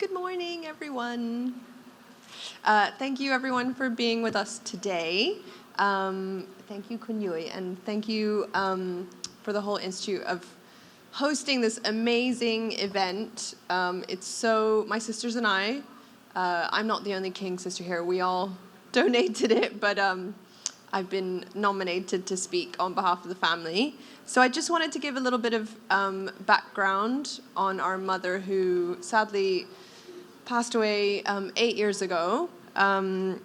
Good morning, everyone. Thank you, everyone, for being with us today. Thank you, Kun Yui, and thank you for the whole Institute of hosting this amazing event. My sisters and I'm not the only King sister here. We all donated it, but I've been nominated to speak on behalf of the family. So I just wanted to give a little bit of background on our mother who sadly passed away 8 years ago. Her name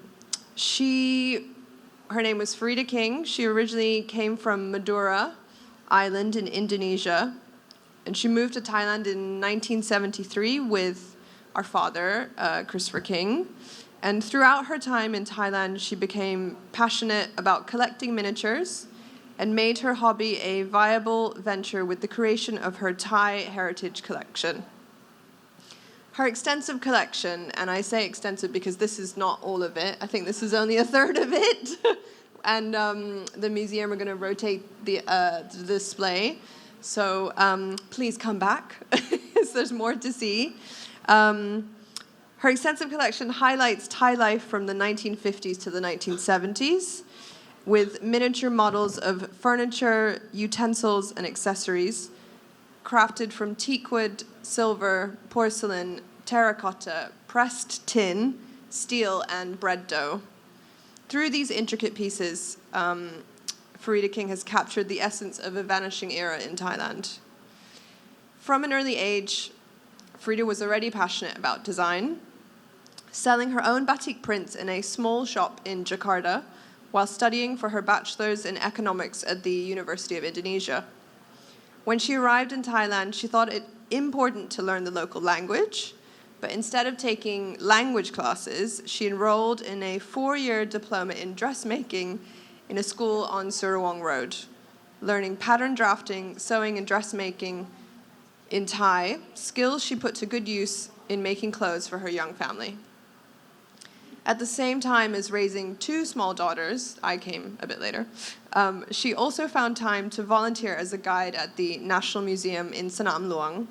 was Farida King. She originally came from Madura Island in Indonesia, and she moved to Thailand in 1973 with our father, Christopher King. And throughout her time in Thailand, she became passionate about collecting miniatures and made her hobby a viable venture with the creation of her Thai heritage collection. Her extensive collection, and I say extensive because this is not all of it, I think this is only a third of it, and the museum are going to rotate the display, so please come back, because there's more to see. Her extensive collection highlights Thai life from the 1950s to the 1970s, with miniature models of furniture, utensils, and accessories crafted from teakwood, silver, porcelain, terracotta, pressed tin, steel, and bread dough. Through these intricate pieces, Farida King has captured the essence of a vanishing era in Thailand. From an early age, Farida was already passionate about design, selling her own batik prints in a small shop in Jakarta while studying for her bachelor's in economics at the University of Indonesia. When she arrived in Thailand, she thought it important to learn the local language, but instead of taking language classes, she enrolled in a 4-year diploma in dressmaking in a school on Surawong Road, learning pattern drafting, sewing, and dressmaking in Thai, skills she put to good use in making clothes for her young family. At the same time as raising 2 small daughters, I came a bit later, she also found time to volunteer as a guide at the National Museum in Sanam Luang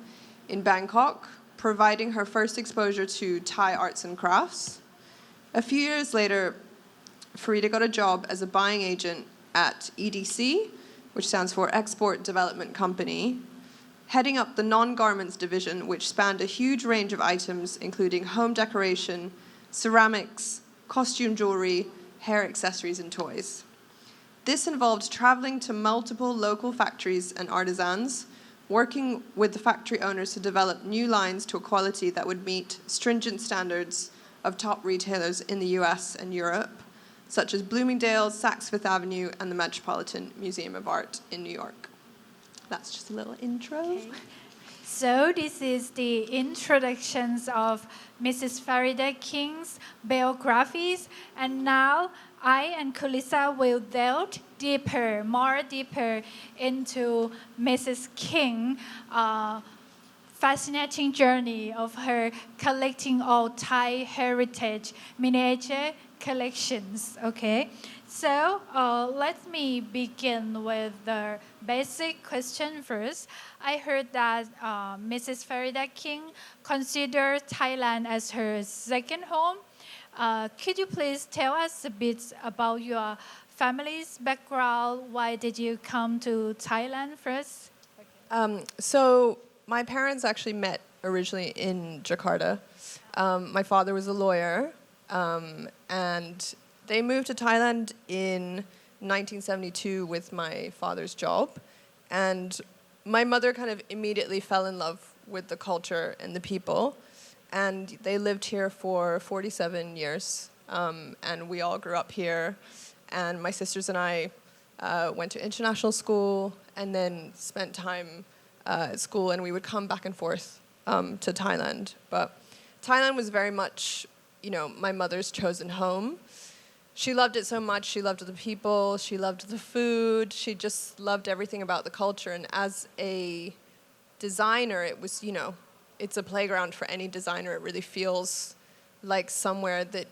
in Bangkok, providing her first exposure to Thai arts and crafts. A few years later, Farida got a job as a buying agent at EDC, which stands for Export Development Company, heading up the non-garments division, which spanned a huge range of items, including home decoration, ceramics, costume jewelry, hair accessories, and toys. This involved traveling to multiple local factories and artisans, working with the factory owners to develop new lines to a quality that would meet stringent standards of top retailers in the US and Europe, such as Bloomingdale's, Saks Fifth Avenue, and the Metropolitan Museum of Art in New York. That's just a little intro. Okay. So this is the introductions of Mrs. Farida King's biographies, and now I and Kulisa will delve more deeper into Mrs. King, fascinating journey of her collecting all Thai heritage miniature collections. Okay, so let me begin with the basic question first. I heard that Mrs. Farida King considers Thailand as her second home. Could you please tell us a bit about your family's background? Why did you come to Thailand first? So my parents actually met originally in Jakarta. My father was a lawyer, and they moved to Thailand in 1972 with my father's job. And my mother kind of immediately fell in love with the culture and the people. And they lived here for 47 years. And we all grew up here. And my sisters and I went to international school and then spent time at school. And we would come back and forth to Thailand. But Thailand was very much, my mother's chosen home. She loved it so much. She loved the people. She loved the food. She just loved everything about the culture. And as a designer, it was, it's a playground for any designer. It really feels like somewhere that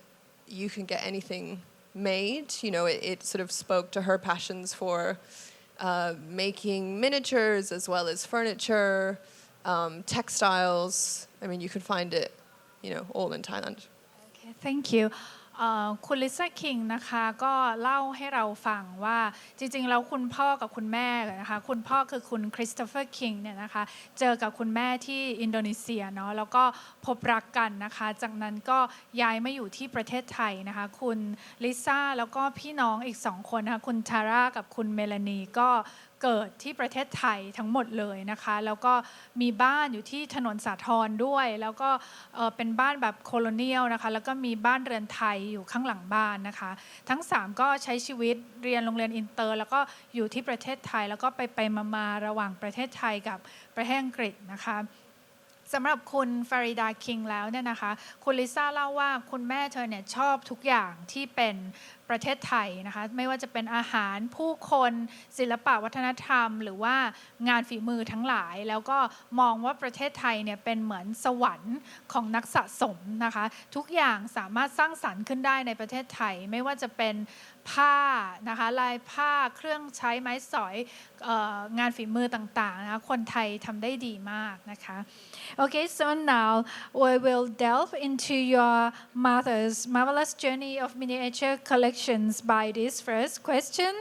you can get anything made. It sort of spoke to her passions for making miniatures as well as furniture, textiles. I mean, you could find it all in Thailand. Okay, thank you. คุณลิซ่าคิงนะคะก็เล่าให้เราฟังว่าจริงๆแล้วคุณพ่อกับคุณแม่นะคะคุณพ่อคือคุณคริสโตเฟอร์คิงเนี่ยนะคะเจอกับคุณแม่ที่อินโดนีเซียเนาะแล้วก็พบรักกันนะคะจากนั้นก็ย้ายมาอยู่ที่ประเทศไทยนะคะคุณลิซ่าแล้วก็พี่น้องอีก2คนนะคะคุณทาร่ากับคุณเมลานีก็เกิดที่ประเทศไทยทั้งหมดเลยนะคะแล้วก็มีบ้านอยู่ที่ถนนสาทรด้วยแล้วก็เป็นบ้านแบบโคโลเนียลนะคะแล้วก็มีบ้านเรือนไทยอยู่ข้างหลังบ้านนะคะทั้ง3ก็ใช้ชีวิตเรียนโรงเรียนอินเตอร์แล้วก็อยู่ที่ประเทศไทยแล้วก็ไปมาระหว่างประเทศไทยกับประเทศอังกฤษนะคะสำหรับคุณฟาริดาคิงแล้วเนี่ยนะคะคุณลิซ่าเล่าว่าคุณแม่เธอเนี่ยชอบทุกอย่างที่เป็นประเทศไทยนะคะไม่ว่าจะเป็นอาหารผู้คนศิลปะวัฒนธรรมหรือว่างานฝีมือทั้งหลายแล้วก็มองว่าประเทศไทยเนี่ยเป็นเหมือนสวรรค์ของนักสะสมนะคะทุกอย่างสามารถสร้างสรรค์ขึ้นได้ในประเทศไทยไม่ว่าจะเป็นผ้านะคะลายผ้าเครื่องใช้ไม้สอยงานฝีมือต่างๆนะคะคนไทยทำได้ดีมากนะคะ Okay, so now we will delve into your mother's marvelous journey of miniature collections by this first question.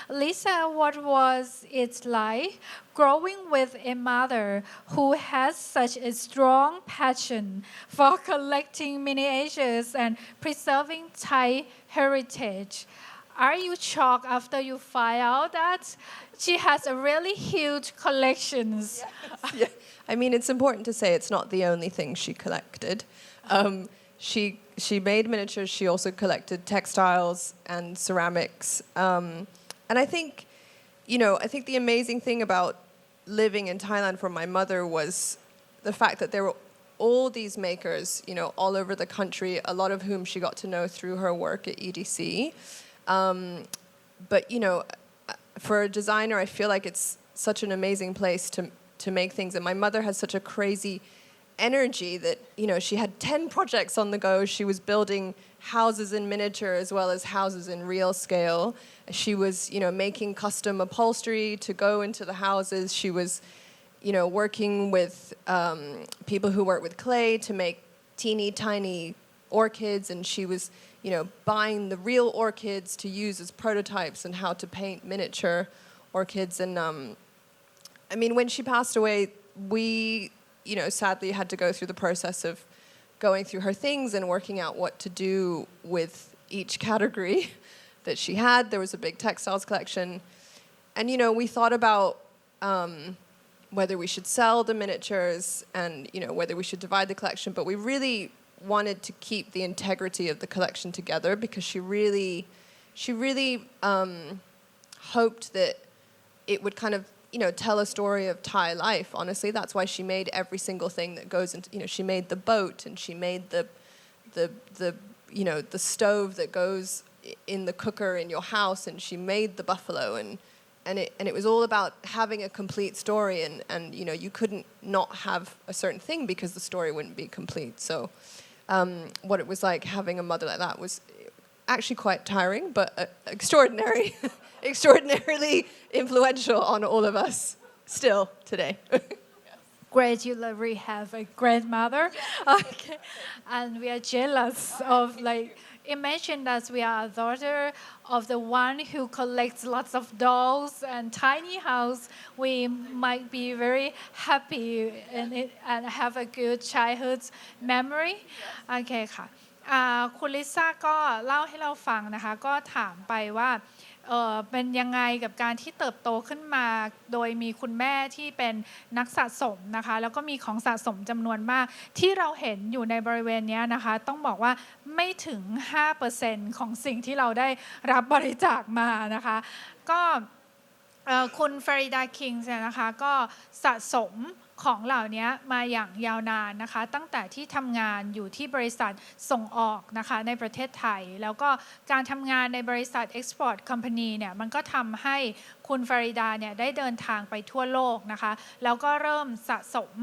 Lisa, what was it like growing with a mother who has such a strong passion for collecting miniatures and preserving Thai heritage? Are you shocked after you find out that she has a really huge collections? Yeah. I mean, it's important to say it's not the only thing she collected. She made miniatures. She also collected textiles and ceramics. And I think, I think the amazing thing about living in Thailand for my mother was the fact that there were all these makers, all over the country, a lot of whom she got to know through her work at EDC. But, for a designer, I feel like it's such an amazing place to make things. And my mother has such a crazy energy that, she had 10 projects on the go. She was building houses in miniature as well as houses in real scale. She was, making custom upholstery to go into the houses. She was, working with people who work with clay to make teeny tiny orchids. And she was, buying the real orchids to use as prototypes and how to paint miniature orchids. And I mean, when she passed away, we, sadly had to go through the process of going through her things and working out what to do with each category that she had. There was a big textiles collection. And, we thought about whether we should sell the miniatures and, whether we should divide the collection. But we really wanted to keep the integrity of the collection together because she really hoped that it would kind of tell a story of Thai life. Honestly, that's why she made every single thing that goes into. She made the boat and she made the stove that goes in the cooker in your house, and she made the buffalo, and it was all about having a complete story, and you couldn't not have a certain thing because the story wouldn't be complete. So, what it was like having a mother like that was actually quite tiring, but extraordinarily influential on all of us still today. Great, you really have a great mother. Okay. And we are jealous of imagine that we are a daughter of the one who collects lots of dolls and tiny house. We might be very happy and have a good childhood memory. Okay ค่ะคุณลิซ่าก็เล่าให้เราฟังนะคะก็ถามไปว่าเป็นยังไงกับการที่เติบโตขึ้นมาโดยมีคุณแม่ที่เป็นนักสะสมนะคะแล้วก็มีของสะสมจำนวนมากที่เราเห็นอยู่ในบริเวณนี้นะคะต้องบอกว่าไม่ถึง 5% ของสิ่งที่เราได้รับบริจาคมานะคะก็คุณฟาริดาคิงเนี่ยนะคะก็สะสมของเหล่านี้มาอย่างยาวนานนะคะตั้งแต่ที่ทำงานอยู่ที่บริษัทส่งออกนะคะในประเทศไทยแล้วก็การทำงานในบริษัท Export Company เนี่ยมันก็ทำให้คุณฟาริดาเนี่ยได้เดินทางไปทั่วโลกนะคะแล้วก็เริ่มสะสม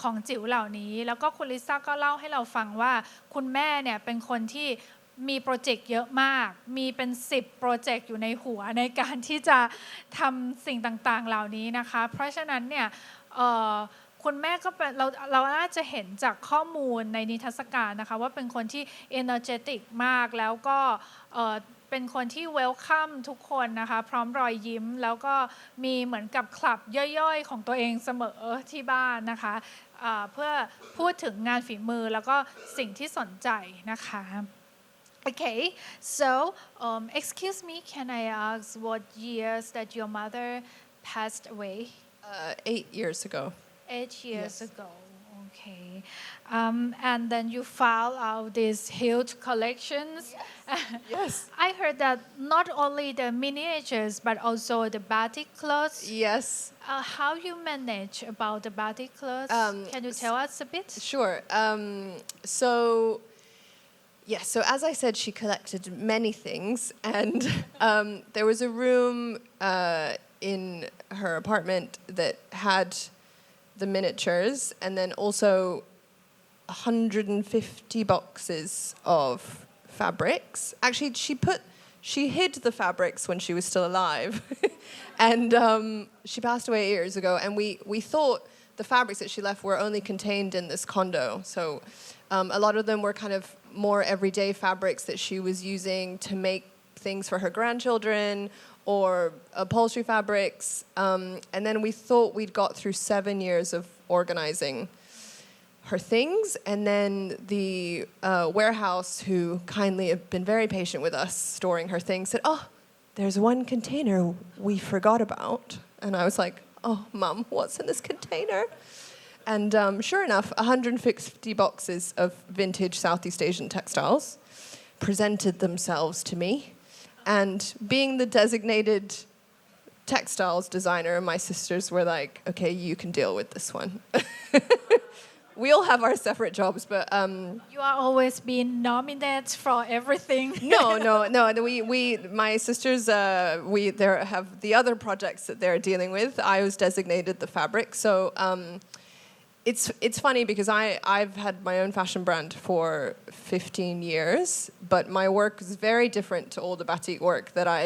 ของจิ๋วเหล่านี้แล้วก็คุณลิซ่าก็เล่าให้เราฟังว่าคุณแม่เนี่ยเป็นคนที่มีโปรเจกต์เยอะมากมีเป็น10โปรเจกต์อยู่ในหัวในการที่จะทำสิ่งต่างๆเหล่านี้นะคะเพราะฉะนั้นเนี่ยคุ คุณแม่ก็เป็นเราน่าจะเห็นจากข้อมูลในนิทรรศการนะคะว่าเป็นคนที่ energetic มากแล้วก็เป็นคนที่ welcome ทุกคนนะคะพร้อมรอยยิ้มแล้วก็มีเหมือนกับคลับย่อยๆของตัวเองเสมอที่บ้านนะคะเพื่อพูดถึงงานฝีมือแล้วก็สิ่งที่สนใจนะคะ Okay, so excuse me, can I ask what years that your mother passed away? 8 years ago. 8 years ago. Okay. And then you file out these huge collections. Yes. I heard that not only the miniatures but also the batik clothes. Yes. How you manage about the batik clothes? Can you tell us a bit? Sure. So as I said, she collected many things, and there was a room in her apartment that had the miniatures, and then also 150 boxes of fabrics. Actually, she hid the fabrics when she was still alive, and she passed away 8 years ago. And we thought the fabrics that she left were only contained in this condo. So a lot of them were kind of more everyday fabrics that she was using to make things for her grandchildren or upholstery fabrics. And then we thought we'd got through 7 years of organizing her things. And then the warehouse, who kindly have been very patient with us storing her things, said, "Oh, there's one container we forgot about." And I was like, "Oh, Mum, what's in this container?" And sure enough, 150 boxes of vintage Southeast Asian textiles presented themselves to me. And being the designated textiles designer, my sisters were like, "Okay, you can deal with this one." We all have our separate jobs, but You are always being nominated for everything. no. My sisters, they have the other projects that they're dealing with. I was designated the fabric, so it's funny because I've had my own fashion brand for 15 years, but my work is very different to all the batik work that I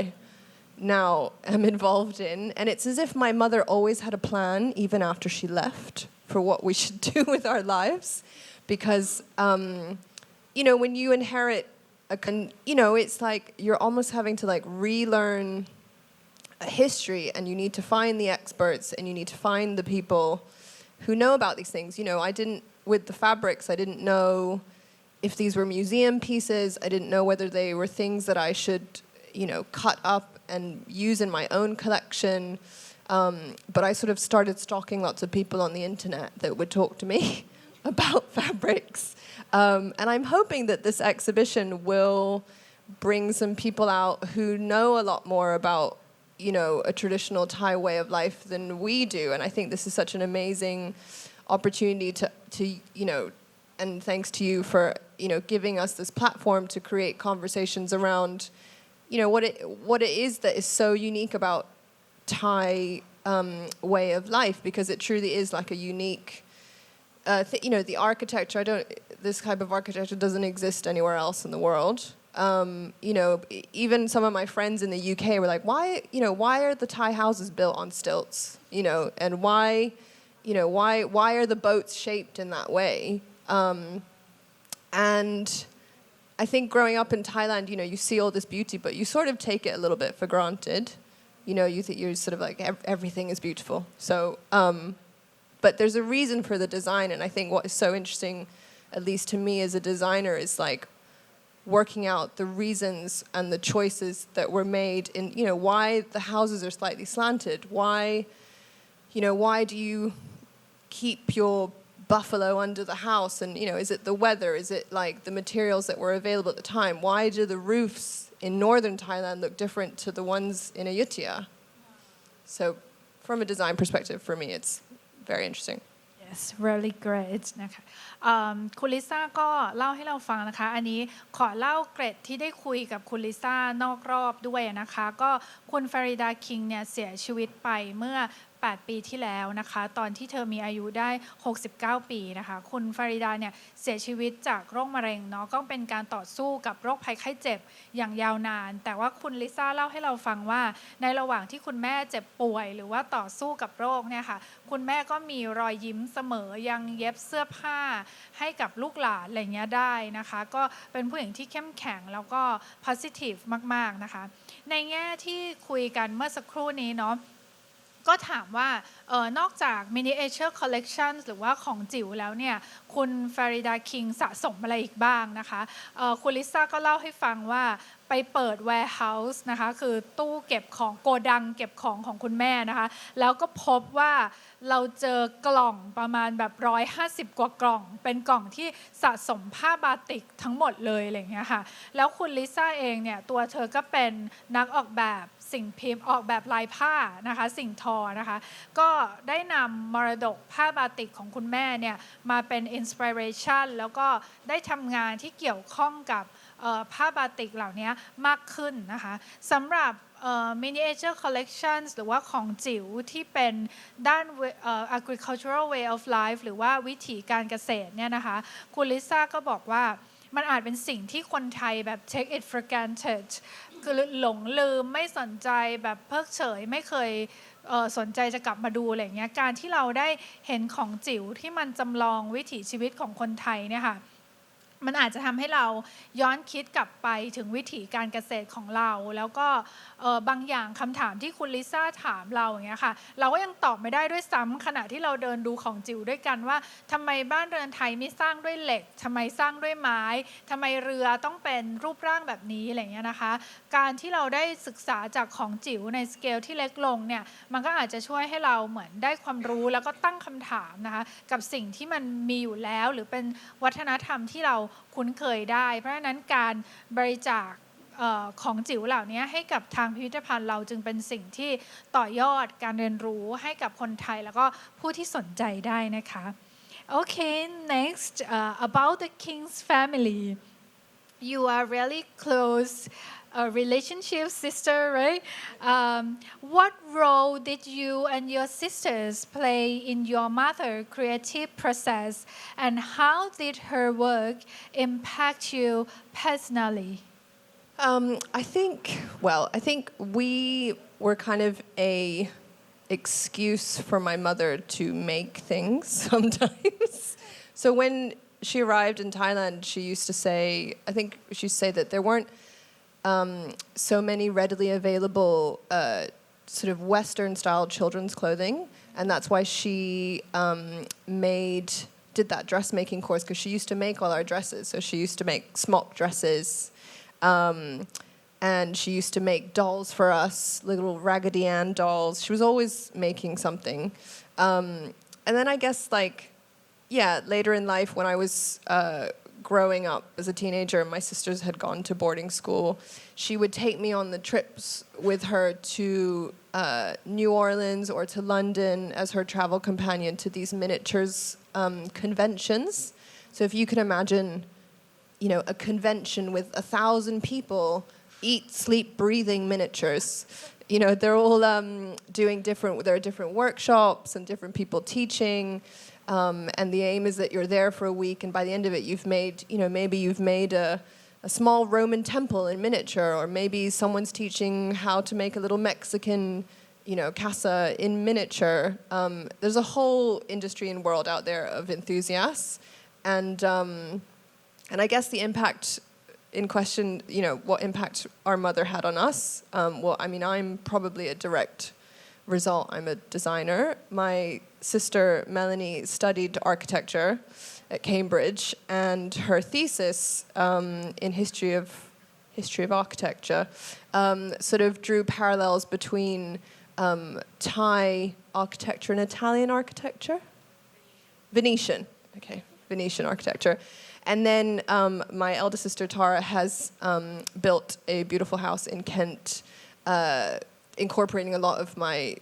now am involved in, and it's as if my mother always had a plan, even after she left, for what we should do with our lives, because when you inherit it's like you're almost having to like relearn a history, and you need to find the experts, and you need to find the people who know about these things. I didn't, with the fabrics, I didn't know if these were museum pieces. I didn't know whether they were things that I should cut up and use in my own collection. But I sort of started stalking lots of people on the internet that would talk to me about fabrics. And I'm hoping that this exhibition will bring some people out who know a lot more about a traditional Thai way of life than we do. And I think this is such an amazing opportunity to and thanks to you for, giving us this platform to create conversations around, what it is that is so unique about Thai way of life, because it truly is like a unique, the architecture, this type of architecture doesn't exist anywhere else in the world. Even some of my friends in the UK were like, why are the Thai houses built on stilts? And why are the boats shaped in that way? And I think growing up in Thailand, you see all this beauty, but you sort of take it a little bit for granted. You think you're sort of like everything is beautiful. So, but there's a reason for the design, and I think what is so interesting, at least to me as a designer, is like working out the reasons and the choices that were made in, why the houses are slightly slanted. Why do you keep your buffalo under the house? And, is it the weather? Is it like the materials that were available at the time? Why do the roofs in northern Thailand look different to the ones in Ayutthaya? So from a design perspective, for me, it's very interesting. Yes, really great นะคะคุณลิซ่าก็เล่าให้เราฟังนะคะอันนี้ขอเล่าเกร็ดที่ได้คุยกับคุณลิซ่านอกรอบด้วยนะคะก็คุณฟาริดาคิงเนี่ยเสียชีวิตไปเมื่อ 8 ปีที่แล้วนะคะตอนที่เธอมีอายุได้69 ปีนะคะคุณฟาริดาเนี่ยเสียชีวิตจากโรคมะเร็งเนาะก็เป็นการต่อสู้กับโรคภัยไข้เจ็บอย่างยาวนานแต่ว่าคุณลิซ่าเล่าให้เราฟังว่าในระหว่างที่คุณแม่เจ็บป่วยหรือว่าต่อสู้กับโรคเนี่ยค่ะคุณแม่ก็มีรอยยิ้มเสมอยังเย็บเสื้อผ้าให้กับลูกหลานอะไรเงี้ยได้นะคะก็เป็นผู้หญิงที่เข้มแข็งแล้วก็ positive มากๆนะคะในแง่ที่คุยกันเมื่อสักครู่นี้เนาะก็ถามว่านอกจาก miniature collection หรือว่าของจิ๋วแล้วเนี่ยคุณฟาริดาคิงสะสมอะไรอีกบ้างนะคะคุณลิซ่าก็เล่าให้ฟังว่าไปเปิด warehouse นะคะคือตู้เก็บของโกดังเก็บของของคุณแม่นะคะแล้วก็พบว่าเราเจอกล่องประมาณแบบ150กว่ากล่องเป็นกล่องที่สะสมผ้าบาติกทั้งหมดเลยอะไรอย่างเงี้ยค่ะแล้วคุณลิซ่าเองเนี่ยตัวเธอก็เป็นนักออกแบบสิ่งพิมพ์ออกแบบลายผ้านะคะสิ่งทอนะคะก็ได้นำมรดกผ้าบาติกของคุณแม่เนี่ยมาเป็นอินสปิเรชันแล้วก็ได้ทำงานที่เกี่ยวข้องกับผ้าบาติกเหล่านี้มากขึ้นนะคะสำหรับminiature collections หรือว่าของจิ๋วที่เป็นด้าน agricultural way of life หรือว่าวิถีการเกษตรเนี่ยนะคะคุณลิซ่าก็บอกว่ามันอาจเป็นสิ่งที่คนไทยแบบ take it for granted คือหลงลืมไม่สนใจแบบเพิกเฉยไม่เคยสนใจจะกลับมาดูอะไรอย่างเงี้ยการที่เราได้เห็นของจิ๋วที่มันจำลองวิถีชีวิตของคนไทยเนี่ยค่ะมันอาจจะทำให้เราย้อนคิดกลับไปถึงวิถีการเกษตรของเราแล้วก็บางอย่างคำถามที่คุณลิซ่าถามเราอย่างเงี้ยค่ะเราก็ยังตอบไม่ได้ด้วยซ้ำขณะที่เราเดินดูของจิ๋วด้วยกันว่าทำไมบ้านเรือนไทยไม่สร้างด้วยเหล็กทำไมสร้างด้วยไม้ทำไมเรือต้องเป็นรูปร่างแบบนี้อะไรเงี้ยนะคะการที่เราได้ศึกษาจากของจิ๋วในสเกลที่เล็กลงเนี่ยมันก็อาจจะช่วยให้เราเหมือนได้ความรู้แล้วก็ตั้งคำถามนะคะกับสิ่งที่มันมีอยู่แล้วหรือเป็นวัฒนธรรมที่เราคุ้นเคยได้เพราะฉะนั้นการบริจาคของจิ๋วเหล่านี้ให้กับทางพิพิธภัณฑ์เราจึงเป็นสิ่งที่ต่อยอดการเรียนรู้ให้กับคนไทยแล้วก็ผู้ที่สนใจได้นะคะ Okay next about the King's family you are really close relationship sister right what role did you and your sisters play in your mother creative process and how did her work impact you personally I think we were kind of a excuse for my mother to make things sometimes. So when she arrived in Thailand, she used to say, I think she used to say that there weren't so many readily available sort of Western-style children's clothing, and that's why she did that dressmaking course because she used to make all our dresses. So she used to make smock dresses. And she used to make dolls for us, little Raggedy Ann dolls. She was always making something. And then I guess later in life when I was growing up as a teenager, my sisters had gone to boarding school. She would take me on the trips with her to New Orleans or to London as her travel companion to these miniatures conventions. So if you can imagine a convention with 1,000 people, eat, sleep, breathing miniatures. They're all there are different workshops and different people teaching. And the aim is that you're there for a week, and by the end of it, maybe you've made a small Roman temple in miniature, or maybe someone's teaching how to make a little Mexican, casa in miniature. There's a whole industry and world out there of enthusiasts. And I guess the impact in question, what impact our mother had on us. I'm probably a direct result. I'm a designer. My sister Melanie studied architecture at Cambridge, and her thesis in history of architecture sort of drew parallels between Thai architecture and Italian architecture. Venetian architecture. And then my elder sister Tara has built a beautiful house in Kent, incorporating a lot of my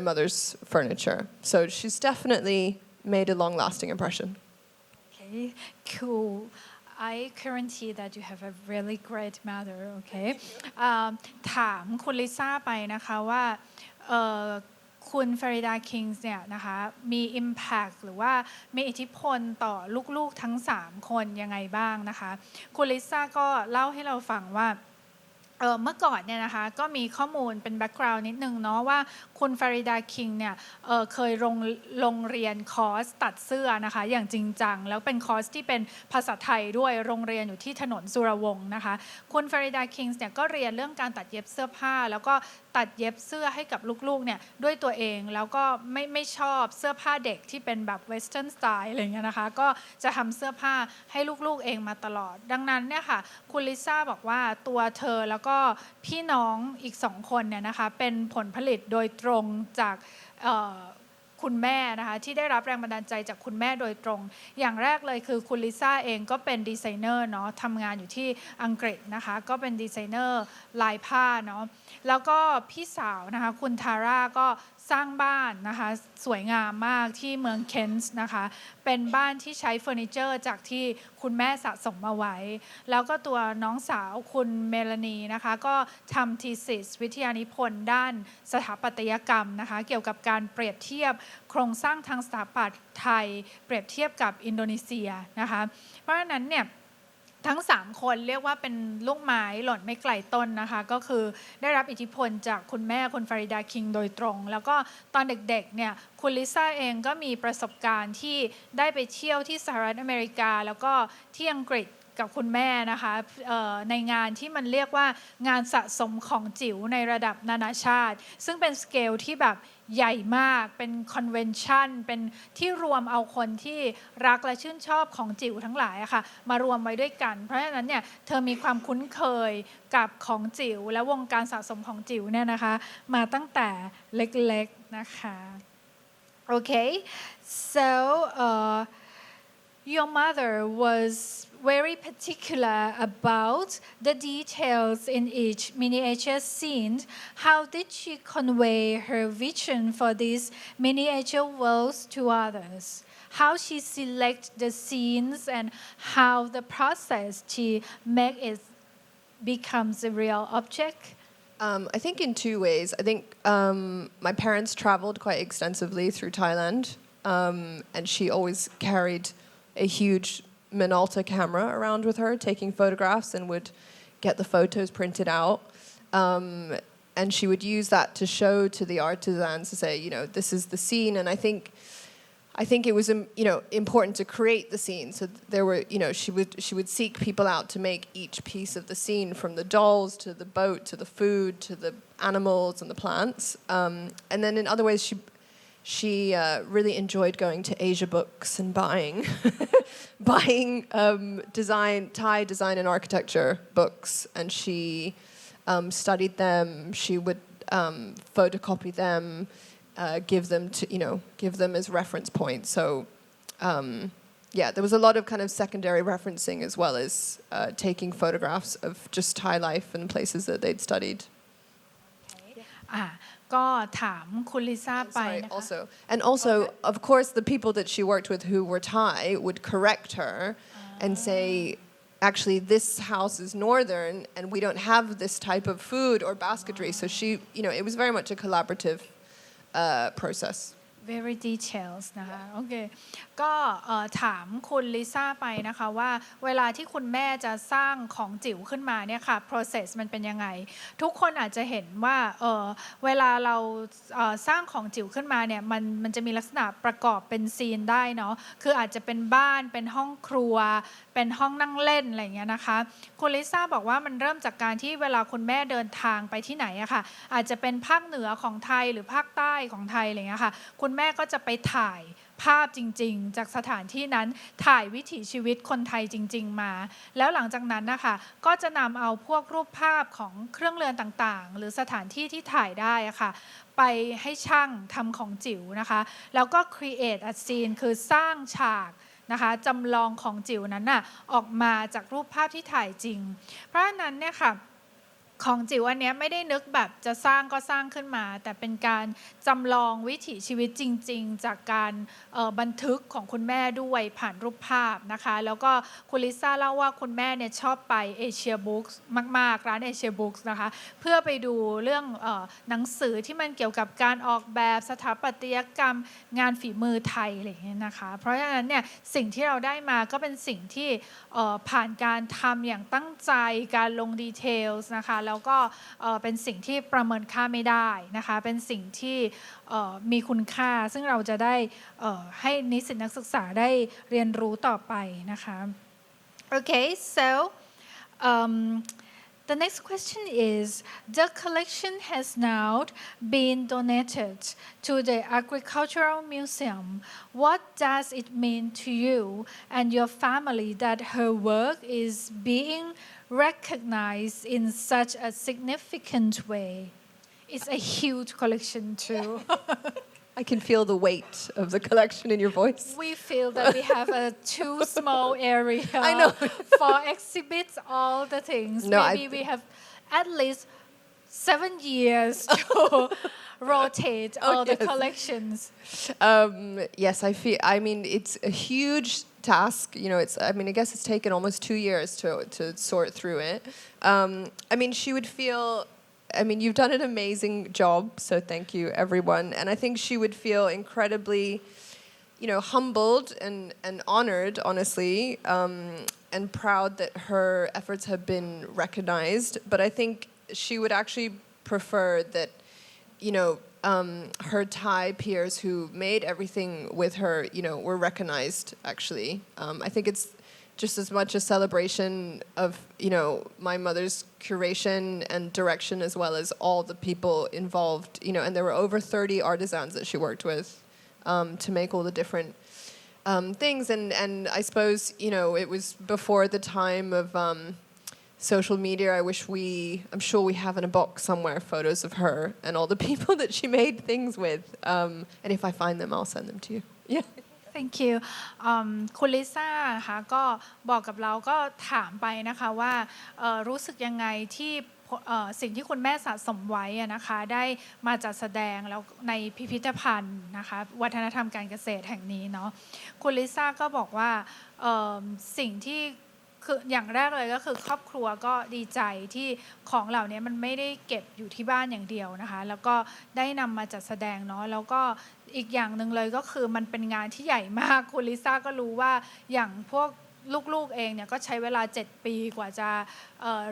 mother's furniture. So she's definitely made a long-lasting impression. Okay, cool. I guarantee that you have a really great mother. Okay. ถามคุณลิซ่าไปนะคะว่า คุณฟาริดาคิงส์เนี่ยนะคะมี impact หรือว่ามีอิทธิพลต่อลูกๆทั้ง3คนยังไงบ้างนะคะคุณลิซ่าก็เล่าให้เราฟังว่าเมื่อก่อนเนี่ยนะคะก็มีข้อมูลเป็นแบ็กกราวน์นิดนึงเนาะว่าคุณฟาริดาคิงเนี่ยเคยลงเรียนคอร์สตัดเสื้อนะคะอย่างจริงจังแล้วเป็นคอร์สที่เป็นภาษาไทยด้วยโรงเรียนอยู่ที่ถนนสุรวงศ์นะคะคุณฟาริดาคิงเนี่ยก็เรียนเรื่องการตัดเย็บเสื้อผ้าแล้วก็ตัดเย็บเสื้อให้กับลูกๆเนี่ยด้วยตัวเองแล้วก็ไม่ชอบเสื้อผ้าเด็กที่เป็นแบบเวสเทิร์นสไตล์อะไรเงี้ยนะคะก็จะทำเสื้อผ้าให้ลูกๆเองมาตลอดดังนั้นเนี่ยค่ะคุณลิซ่าบอกว่าตัวเธอแล้วก็พี่น้องอีก2คนเนี่ยนะคะเป็นผลผลิตโดยตรงจากคุณแม่นะคะที่ได้รับแรงบันดาลใจจากคุณแม่โดยตรงอย่างแรกเลยคือคุณลิซ่าเองก็เป็นดีไซเนอร์เนาะทำงานอยู่ที่อังกฤษนะคะก็เป็นดีไซเนอร์ลายผ้าเนาะแล้วก็พี่สาวนะคะคุณทาร่าก็สร้างบ้านนะคะสวยงามมากที่เมืองเคนส์นะคะเป็นบ้านที่ใช้เฟอร์นิเจอร์จากที่คุณแม่สะสมมาไว้แล้วก็ตัวน้องสาวคุณเมลานีนะคะก็ทำทีซิสวิทยานิพนธ์ด้านสถาปัตยกรรมนะคะเกี่ยวกับการเปรียบเทียบโครงสร้างทางสถาปัตย์ไทยเปรียบเทียบกับอินโดนีเซียนะคะเพราะฉะนั้นเนี่ยทั้ง3คนเรียกว่าเป็นลูกไม้หล่นไม่ไกลต้นนะคะก็คือได้รับอิทธิพลจากคุณแม่คุณฟาริดาคิงโดยตรงแล้วก็ตอนเด็กๆเนี่ยคุณลิซ่าเองก็มีประสบการณ์ที่ได้ไปเที่ยวที่สหรัฐอเมริกาแล้วก็ที่อังกฤษกับคุณแม่นะคะในงานที่มันเรียกว่างานสะสมของจิ๋วในระดับนานาชาติซึ่งเป็นสเกลที่แบบใหญ่มากเป็นคอนเวนชั่นเป็นที่รวมเอาคนที่รักและชื่นชอบของจิ๋วทั้งหลายอะค่ะมารวมไว้ด้วยกันเพราะฉะนั้นเนี่ยเธอมีความคุ้นเคยกับของจิ๋วและวงการสะสมของจิ๋วเนี่ยนะคะมาตั้งแต่เล็กๆนะคะโอเค so your mother was very particular about the details in each miniature scene. How did she convey her vision for these miniature worlds to others? How she select the scenes and how the process to make it becomes a real object? I think in two ways. I think my parents traveled quite extensively through Thailand, and she always carried a huge Minolta camera around with her, taking photographs, and would get the photos printed out. And she would use that to show to the artisans to say, you know, this is the scene. And I think it was, you know, important to create the scene. So there were, you know, she would seek people out to make each piece of the scene, from the dolls to the boat to the food to the animals and the plants. And then in other ways, she really enjoyed going to Asia Books and buying Thai design and architecture books, and she studied them. She would photocopy them, give them as reference points. So there was a lot of kind of secondary referencing as well as taking photographs of just Thai life and places that they'd studied. ก็ถามคุณลิซ่าไปนะคะ Also, of course, the people that she worked with who were Thai would correct her and say, actually, this house is northern and we don't have this type of food or basketry. So she, you know, it was very much a collaborative process. very details นะคะโอเคก็ถามคุณลิซ่าไปนะคะว่าเวลาที่คุณแม่จะสร้างของจิ๋วขึ้นมาเนี่ยค่ะ process มันเป็นยังไงทุกคนอาจจะเห็นว่าเวลาเราสร้างของจิ๋วขึ้นมาเนี่ยมันจะมีลักษณะประกอบเป็นซีนได้เนาะคืออาจจะเป็นบ้านเป็นห้องครัวเป็นห้องนั่งเล่นอะไรอย่างเงี้ยนะคะคุณลิซ่าบอกว่ามันเริ่มจากการที่เวลาคุณแม่เดินทางไปที่ไหนอะค่ะอาจจะเป็นภาคเหนือของไทยหรือภาคใต้ของไทยอะไรอย่างเงี้ยค่ะคุณแม่ก็จะไปถ่ายภาพจริงๆจากสถานที่นั้นถ่ายวิถีชีวิตคนไทยจริงๆมาแล้วหลังจากนั้นนะคะก็จะนำเอาพวกรูปภาพของเครื่องเรือนต่างๆหรือสถานที่ที่ถ่ายได้อะค่ะไปให้ช่างทำของจิ๋วนะคะแล้วก็ create a scene คือสร้างฉากนะคะจำลองของจิ๋วนั้นน่ะออกมาจากรูปภาพที่ถ่ายจริงเพราะฉะนั้นเนี่ยค่ะ ของจิ๋วอันเนี้ยไม่ได้นึกแบบจะสร้างก็สร้างขึ้นมาแต่เป็นการจำลองวิถีชีวิตจริงๆจากการบันทึกของคุณแม่ด้วยผ่านรูปภาพนะคะแล้วก็คุณลิซ่าเล่าว่าคุณแม่เนี่ยชอบไปเอเชียบุ๊กส์มากๆร้านเอเชียบุ๊กส์นะคะเพื่อไปดูเรื่องหนังสือที่มันเกี่ยวกับการออกแบบสถาปัตยกรรมงานฝีมือไทยอะไรอย่างเงี้ยนะคะเพราะฉะนั้นเนี่ยสิ่งที่เราได้มาก็เป็นสิ่งที่ผ่านการทำอย่างตั้งใจการลงดีเทลนะคะแล้วก็เป็นสิ่งที่ประเมินค่าไม่ได้นะคะเป็นสิ่งที่มีคุณค่าซึ่งเราจะได้ให้นิสิตนักศึกษาได้เรียนรู้ต่อไปนะคะ Okay, so the next question is the collection has now been donated to the Agricultural Museum. What does it mean to you and your family that her work is being recognized in such a significant way? It's a huge collection too. I can feel the weight of the collection in your voice. We feel that we have a too small area I know. for exhibits all the things. No, Maybe we have at least 7 years to rotate all the yes. collections. Yes, I mean, it's a huge task. You know, I mean, I guess it's taken almost 2 years to sort through it. I mean, she would feel. I mean, you've done an amazing job, so thank you, everyone. And I think she would feel incredibly, humbled and honored, honestly, and proud that her efforts have been recognized. But I think she would actually prefer that, her Thai peers who made everything with her, were recognized, actually. I think it's just as much a celebration of, my mother's curation and direction as well as all the people involved, and there were over 30 artisans that she worked with to make all the different things. And I suppose, it was before the time of social media. I'm sure we have in a box somewhere photos of her and all the people that she made things with. And if I find them, I'll send them to you. Yeah. Thank you คุณลิซ่าค่ะก็บอกกับเราก็ถามไปนะคะว่ารู้สึกยังไงที่สิ่งที่คุณแม่สะสมไว้นะคะได้มาจัดแสดงแล้วในพิพิธภัณฑ์นะคะวัฒนธรรมการเกษตรแห่งนี้เนาะคุณลิซ่าก็บอกว่าสิ่งที่คืออย่างแรกเลยก็คือครอบครัวก็ดีใจที่ของเหล่านี้มันไม่ได้เก็บอยู่ที่บ้านอย่างเดียวนะคะแล้วก็ได้นำมาจัดแสดงเนาะแล้วก็อีกอย่างหนึ่งเลยก็คือมันเป็นงานที่ใหญ่มากคุณลิซ่าก็รู้ว่าอย่างพวกลูกๆเองเนี่ยก็ใช้เวลา7 ปีกว่าจะ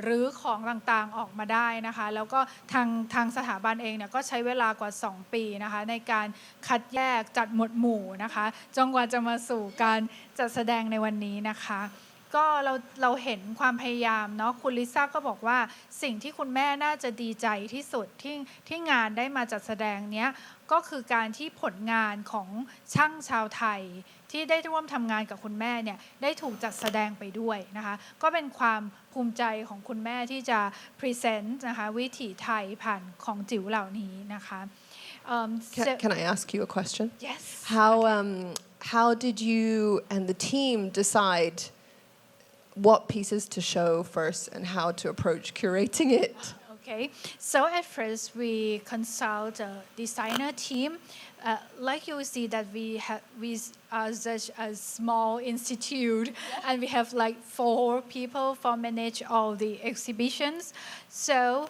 รื้อของต่างๆออกมาได้นะคะแล้วก็ทางสถาบันเองเนี่ยก็ใช้เวลากว่า2 ปีนะคะในการคัดแยกจัดหมวดหมู่นะคะจนกว่าจะมาสู่การจัดแสดงในวันนี้นะคะก็เราเห็นความพยายามเนาะคุณลิซ่าก็บอกว่าสิ่งที่คุณแม่น่าจะดีใจที่สุดที่งานได้มาจัดแสดงเนี้ยก็คือการที่ผลงานของช่างชาวไทยที่ได้ร่วมทำงานกับคุณแม่เนี่ยได้ถูกจัดแสดงไปด้วยนะคะก็เป็นความภูมิใจของคุณแม่ที่จะพรีเซนต์นะคะวิถีไทยผ่านของจิ๋วเหล่านี้นะคะ Can I ask you a question? Yes. How did you and the team decide what pieces to show first and how to approach curating it? Okay, so at first we consult a designer team. Like you see that we are such a small institute and we have like 4 people for manage all the exhibitions. So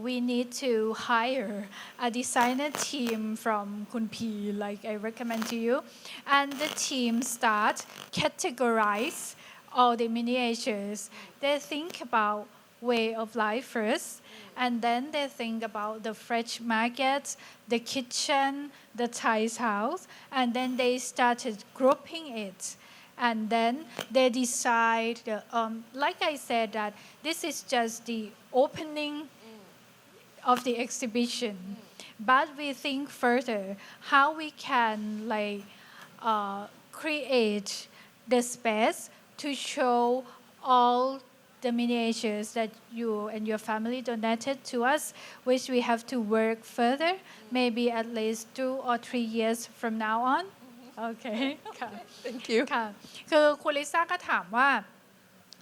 we need to hire a designer team from Kun P, like I recommend to you. And the team start categorize all the miniatures. They think about way of life first, and then they think about the fresh market, the kitchen, the Thai's house, and then they started grouping it. And then they decide, like I said, that this is just the opening of the exhibition. But we think further how we can create the space to show all the miniatures that you and your family donated to us, which we have to work further, maybe at least 2 or 3 years from now on. Okay. Thank you. ค่ะคือคุณลิซ่าก็ถามว่า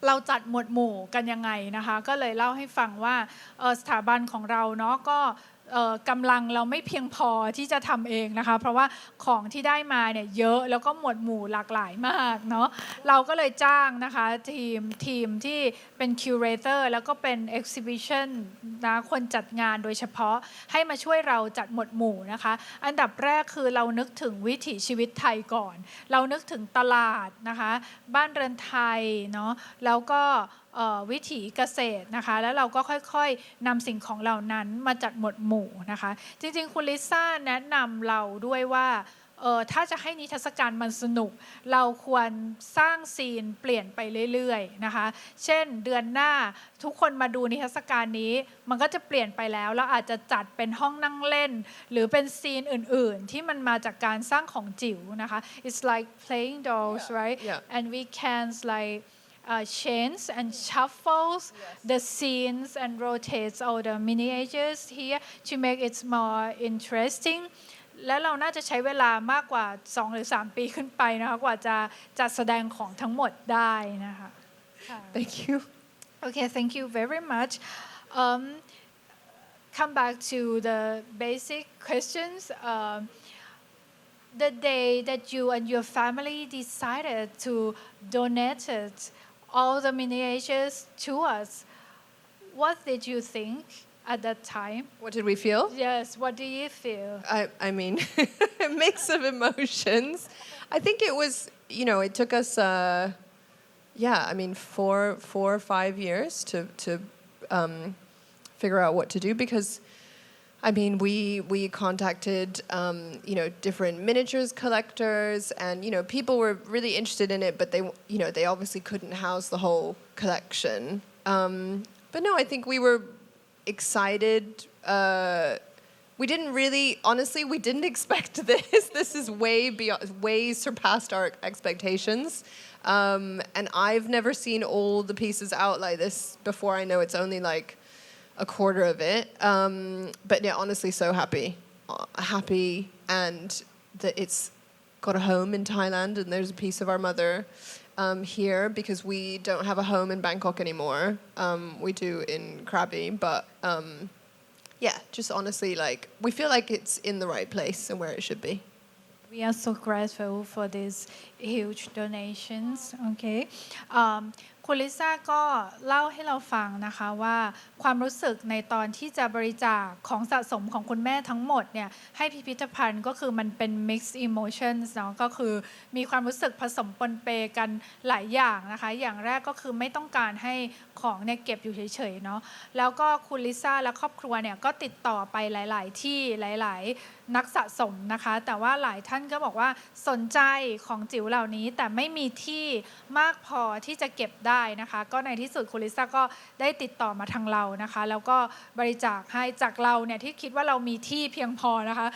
เราจัดหมวดหมู่กันยังไงนะคะก็เลยเล่าให้ฟังว่าสถาบันของเราเนาะก็กำลังเราไม่เพียงพอที่จะทำเองนะคะเพราะว่าของที่ได้มาเนี่ยเยอะแล้วก็หมวดหมู่หลากหลายมากเนาะเราก็เลยจ้างนะคะทีมที่เป็นคิวเรเตอร์แล้วก็เป็น exhibition นะคนจัดงานโดยเฉพาะให้มาช่วยเราจัดหมวดหมู่นะคะอันดับแรกคือเรานึกถึงวิถีชีวิตไทยก่อนเรานึกถึงตลาดนะคะบ้านเรือนไทยเนาะแล้วก็วิถีเกษตรนะคะแล้วเราก็ค่อยๆนำสิ่งของเหล่านั้นมาจัดหมวดหมู่นะคะจริงๆคุณลิซ่าแนะนำเราด้วยว่าถ้าจะให้นิทรรศการมันสนุกเราควรสร้างซีนเปลี่ยนไปเรื่อยๆนะคะเช่นเดือนหน้าทุกคนมาดูนิทรรศการนี้มันก็จะเปลี่ยนไปแล้วแล้วอาจจะจัดเป็นห้องนั่งเล่นหรือเป็นซีนอื่นๆที่มันมาจากการสร้างของจิ๋วนะคะ it's like playing dolls right and we can like change and shuffles the scenes and rotates all the miniatures here to make it more interesting และเราน่าจะใช้เวลามากกว่า2 หรือ 3 ปีขึ้นไปนะคะกว่าจะจัดแสดงของทั้งหมดได้นะคะ Thank you. Okay, thank you very much. Come back to the basic questions. The day that you and your family decided to donate all the miniatures to us, what did you think at that time? What did we feel? Yes, what do you feel? I mean, a mix of emotions. I think it was, it took us, I mean, four or 5 years to figure out what to do because, I mean, we contacted, different miniatures collectors and, people were really interested in it, but they obviously couldn't house the whole collection. But no, I think we were excited. We didn't really, honestly, we didn't expect this. This is way surpassed our expectations. And I've never seen all the pieces out like this before. I know it's only like a quarter of it. But yeah, honestly, so happy and that it's got a home in Thailand and there's a piece of our mother here because we don't have a home in Bangkok anymore. We do in Krabi, but just honestly, like we feel like it's in the right place and where it should be. We are so grateful for these huge donations. Okay. คุณลิซ่าก็เล่าให้เราฟังนะคะว่าความรู้สึกในตอนที่จะบริจาคของสะสมของคุณแม่ทั้งหมดเนี่ยให้พิพิธภัณฑ์ก็คือมันเป็น mixed emotions เนาะก็คือมีความรู้สึกผสมปนเปกันหลายอย่างนะคะอย่างแรกก็คือไม่ต้องการให้ของเนี่ยเก็บอยู่เฉยๆเนาะแล้วก็คุณลิซ่าและครอบครัวเนี่ยก็ติดต่อไปหลายๆที่หลายๆนักสะสมนะคะแต่ว่าหลายท่านก็บอกว่าสนใจของจิ๋วเหล่านี้แต่ไม่มีที่มากพอที่จะเก็บได้นะคะก็ในที่สุดคุณลิซ่าก็ได้ติดต่อมาทางเรานะคะแล้วก็บริจาคให้จากเราเนี่ยที่คิดว่าเรามีที่เพียงพอนะคะ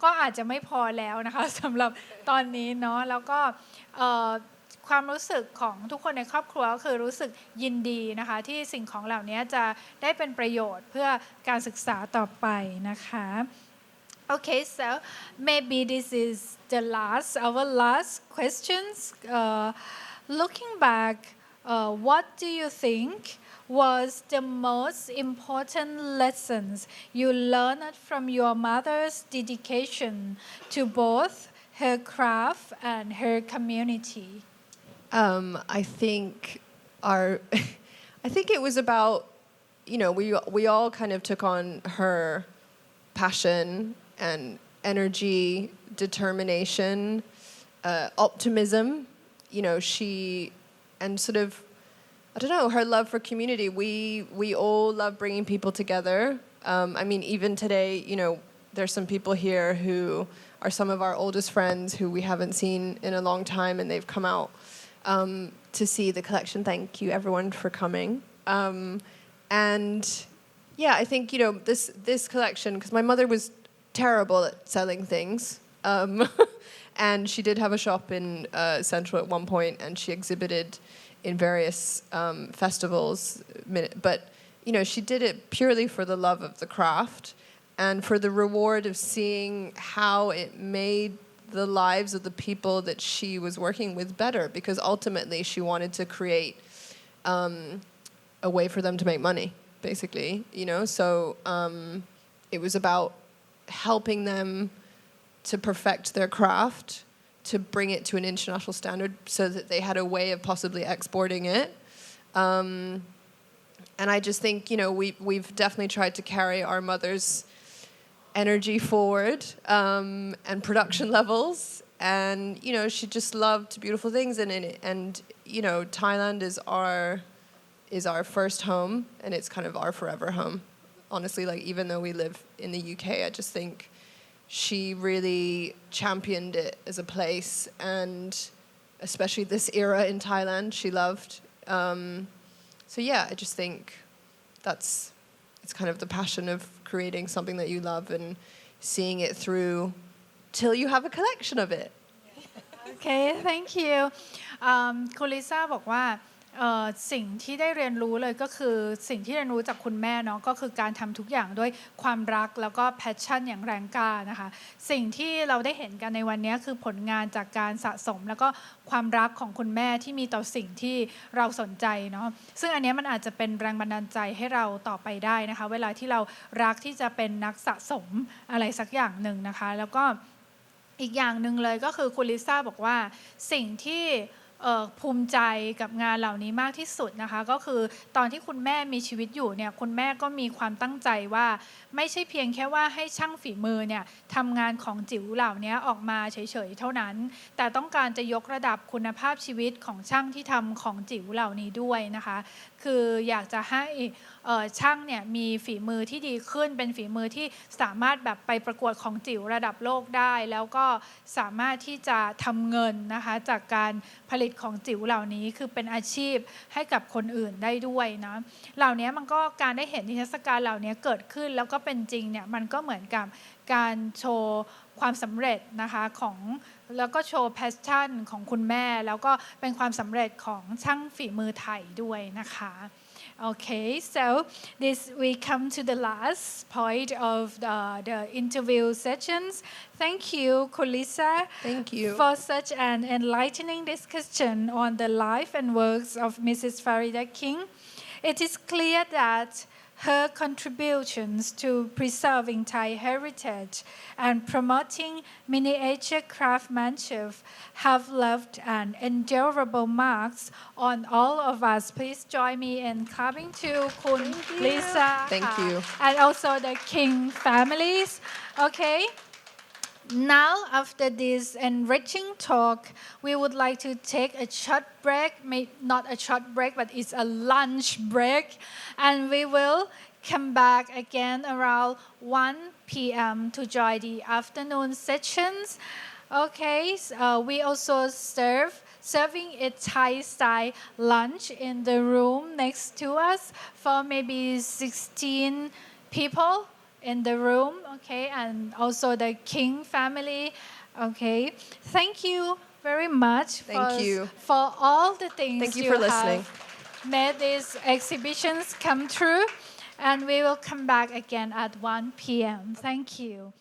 ก็อาจจะไม่พอแล้วนะคะสำหรับตอนนี้เนาะแล้วก็ความรู้สึกของทุกคนในครอบครัวก็คือรู้สึกยินดีนะคะที่สิ่งของเหล่านี้จะได้เป็นประโยชน์เพื่อการศึกษาต่อไปนะคะ Okay, so maybe this is our last questions. Looking back, what do you think was the most important lessons you learned from your mother's dedication to both her craft and her community? I think I think it was about, we all kind of took on her passion and energy, determination, optimism, she and sort of, I don't know, her love for community. We all love bringing people together. I mean, even today, there's some people here who are some of our oldest friends who we haven't seen in a long time, and they've come out to see the collection. Thank you, everyone, for coming. And yeah, I think, this collection, because my mother was terrible at selling things. And she did have a shop in Central at one point, and she exhibited in various festivals. But, she did it purely for the love of the craft and for the reward of seeing how it made the lives of the people that she was working with better, because ultimately she wanted to create a way for them to make money, basically, so it was about helping them to perfect their craft, to bring it to an international standard so that they had a way of possibly exporting it. And I just think, we've definitely tried to carry our mother's energy forward and production levels. And, she just loved beautiful things. And Thailand is our first home, and it's kind of our forever home. Honestly, even though we live in the UK, I just think she really championed it as a place, and especially this era in Thailand, she loved. So yeah, I just think it's kind of the passion of creating something that you love and seeing it through till you have a collection of it. Okay, thank you. คุณลิซ่าบอกว่าสิ่งที่ได้เรียนรู้เลยก็คือสิ่งที่เรียนรู้จากคุณแม่เนาะก็คือการทำทุกอย่างด้วยความรักแล้วก็แพชชั่นอย่างแรงกล้านะคะสิ่งที่เราได้เห็นกันในวันนี้คือผลงานจากการสะสมแล้วก็ความรักของคุณแม่ที่มีต่อสิ่งที่เราสนใจเนาะซึ่งอันนี้มันอาจจะเป็นแรงบันดาลใจให้เราต่อไปได้นะคะเวลาที่เรารักที่จะเป็นนักสะสมอะไรสักอย่างหนึ่งนะคะแล้วก็อีกอย่างหนึ่งเลยก็คือคุณลิซ่าบอกว่าสิ่งที่ภูมิใจกับงานเหล่านี้มากที่สุดนะคะก็คือตอนที่คุณแม่มีชีวิตอยู่เนี่ยคุณแม่ก็มีความตั้งใจว่าไม่ใช่เพียงแค่ว่าให้ช่างฝีมือเนี่ยทำงานของจิ๋วเหล่านี้ออกมาเฉยๆเท่านั้นแต่ต้องการจะยกระดับคุณภาพชีวิตของช่างที่ทำของจิ๋วเหล่านี้ด้วยนะคะคืออยากจะให้ช่างเนี่ยมีฝีมือที่ดีขึ้นเป็นฝีมือที่สามารถแบบไปประกวดของจิ๋วระดับโลกได้แล้วก็สามารถที่จะทำเงินนะคะจากการผลิตของจิ๋วเหล่านี้คือเป็นอาชีพให้กับคนอื่นได้ด้วยนะเหล่านี้มันก็การได้เห็นนิทรรศการเหล่านี้เกิดขึ้นแล้วก็เป็นจริงเนี่ยมันก็เหมือนกับการโชว์ความสำเร็จนะคะของแล้วก็โชว์แพชชั่นของคุณแม่แล้วก็เป็นความสำเร็จของช่างฝีมือไทยด้วยนะคะ Okay, so we come to the last point of the interview sessions. Thank you, Kulisa. Thank you. For such an enlightening discussion on the life and works of Mrs. Farida King. It is clear that her contributions to preserving Thai heritage and promoting miniature craftsmanship have left an endurable marks on all of us. Please join me in clapping to Kun Lisa. Thank you. And also the King families. Okay. Now, after this enriching talk, we would like to take a short break, not a short break, but it's a lunch break, and we will come back again around 1 p.m. to join the afternoon sessions. Okay, so we also serving a Thai-style lunch in the room next to us for maybe 16 people in the room, okay, and also the King family, okay. Thank you very much for all the things Thank you for listening. Have made these exhibitions come true, and we will come back again at 1 p.m. Thank you.